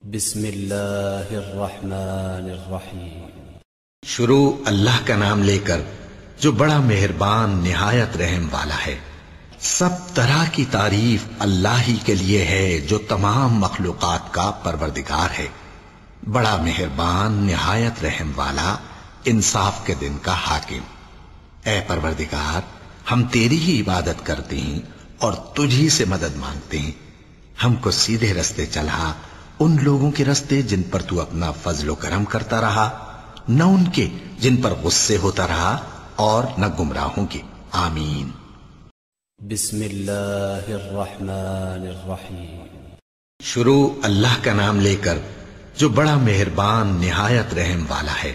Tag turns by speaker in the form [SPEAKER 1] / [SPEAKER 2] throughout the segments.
[SPEAKER 1] بسم اللہ الرحمن الرحیم۔
[SPEAKER 2] شروع اللہ کا نام لے کر جو بڑا مہربان نہایت رحم والا ہے۔ سب طرح کی تعریف اللہ ہی کے لیے ہے جو تمام مخلوقات کا پروردگار ہے، بڑا مہربان نہایت رحم والا، انصاف کے دن کا حاکم۔ اے پروردگار، ہم تیری ہی عبادت کرتے ہیں اور تجھی سے مدد مانگتے ہیں۔ ہم کو سیدھے رستے چلا، ان لوگوں کے رستے جن پر تو اپنا فضل و کرم کرتا رہا، نہ ان کے جن پر غصے ہوتا رہا، اور نہ گمراہوں کے۔ آمین۔
[SPEAKER 1] بسم اللہ الرحمن الرحیم۔
[SPEAKER 2] شروع اللہ کا نام لے کر جو بڑا مہربان نہایت رحم والا ہے۔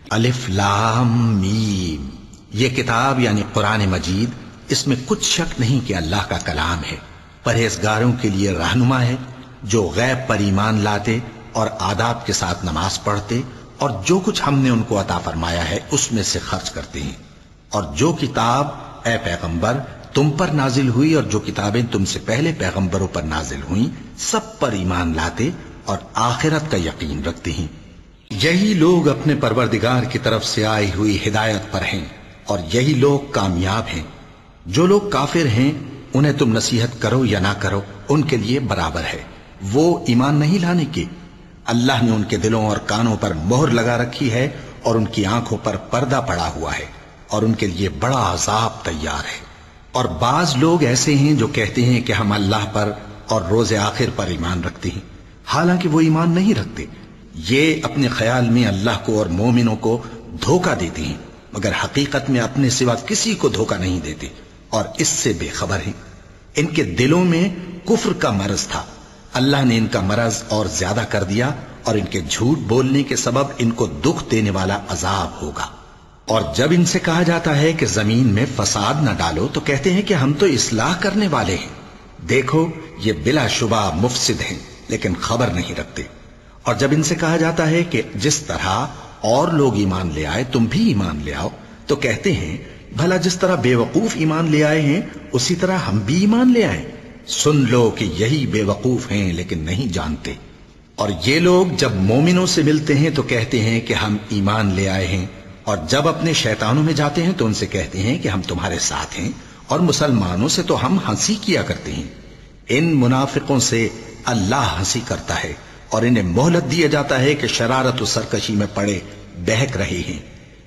[SPEAKER 2] الف لام میم۔ یہ کتاب یعنی قرآن مجید، اس میں کچھ شک نہیں کہ اللہ کا کلام ہے، پرہیزگاروں کے لیے رہنما ہے، جو غیب پر ایمان لاتے اور آداب کے ساتھ نماز پڑھتے اور جو کچھ ہم نے ان کو عطا فرمایا ہے اس میں سے خرچ کرتے ہیں، اور جو کتاب اے پیغمبر تم پر نازل ہوئی اور جو کتابیں تم سے پہلے پیغمبروں پر نازل ہوئیں سب پر ایمان لاتے اور آخرت کا یقین رکھتے ہیں۔ یہی لوگ اپنے پروردگار کی طرف سے آئی ہوئی ہدایت پر ہیں اور یہی لوگ کامیاب ہیں۔ جو لوگ کافر ہیں انہیں تم نصیحت کرو یا نہ کرو ان کے لیے برابر ہے، وہ ایمان نہیں لانے کے۔ اللہ نے ان کے دلوں اور کانوں پر مہر لگا رکھی ہے اور ان کی آنکھوں پر پردہ پڑا ہوا ہے، اور ان کے لیے بڑا عذاب تیار ہے۔ اور بعض لوگ ایسے ہیں جو کہتے ہیں کہ ہم اللہ پر اور روز آخر پر ایمان رکھتے ہیں، حالانکہ وہ ایمان نہیں رکھتے۔ یہ اپنے خیال میں اللہ کو اور مومنوں کو دھوکہ دیتے ہیں، مگر حقیقت میں اپنے سوا کسی کو دھوکہ نہیں دیتے اور اس سے بے خبر ہیں۔ ان کے دلوں میں کفر کا مرض تھا، اللہ نے ان کا مرض اور زیادہ کر دیا، اور ان کے جھوٹ بولنے کے سبب ان کو دکھ دینے والا عذاب ہوگا۔ اور جب ان سے کہا جاتا ہے کہ زمین میں فساد نہ ڈالو تو کہتے ہیں کہ ہم تو اصلاح کرنے والے ہیں۔ دیکھو یہ بلا شبہ مفسد ہیں لیکن خبر نہیں رکھتے۔ اور جب ان سے کہا جاتا ہے کہ جس طرح اور لوگ ایمان لے آئے تم بھی ایمان لے آؤ تو کہتے ہیں بھلا جس طرح بے وقوف ایمان لے آئے ہیں اسی طرح ہم بھی ایمان لے آئیں۔ سن لو کہ یہی بے وقوف ہیں لیکن نہیں جانتے۔ اور یہ لوگ جب مومنوں سے ملتے ہیں تو کہتے ہیں کہ ہم ایمان لے آئے ہیں، اور جب اپنے شیطانوں میں جاتے ہیں تو ان سے کہتے ہیں کہ ہم تمہارے ساتھ ہیں، اور مسلمانوں سے تو ہم ہنسی کیا کرتے ہیں۔ ان منافقوں سے اللہ ہنسی کرتا ہے اور انہیں مہلت دیا جاتا ہے کہ شرارت و سرکشی میں پڑے بہک رہے ہیں۔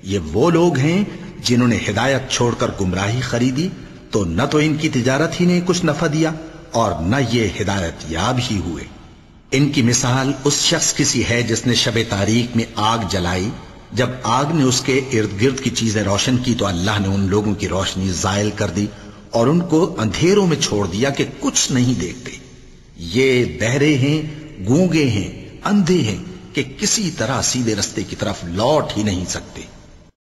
[SPEAKER 2] یہ وہ لوگ ہیں جنہوں نے ہدایت چھوڑ کر گمراہی خریدی، تو نہ تو ان کی تجارت ہی نے کچھ نفع دیا اور نہ یہ ہدایت یاب ہی ہوئے۔ ان کی مثال اس شخص کی سی ہے جس نے شب تاریک میں آگ جلائی، جب آگ نے اس کے ارد گرد کی چیزیں روشن کی تو اللہ نے ان لوگوں کی روشنی زائل کر دی اور ان کو اندھیروں میں چھوڑ دیا کہ کچھ نہیں دیکھتے۔ یہ بہرے ہیں، گونگے ہیں، اندھے ہیں کہ کسی طرح سیدھے رستے کی طرف لوٹ ہی نہیں سکتے۔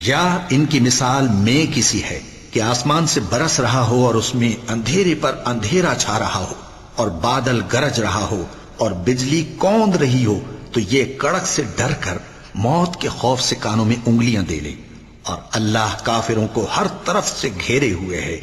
[SPEAKER 2] یا ان کی مثال میں کسی ہے کہ آسمان سے برس رہا ہو اور اس میں اندھیرے پر اندھیرا چھا رہا ہو اور بادل گرج رہا ہو اور بجلی کوند رہی ہو، تو یہ کڑک سے ڈر کر موت کے خوف سے کانوں میں انگلیاں دے لے۔ اور اللہ کافروں کو ہر طرف سے گھیرے ہوئے ہے،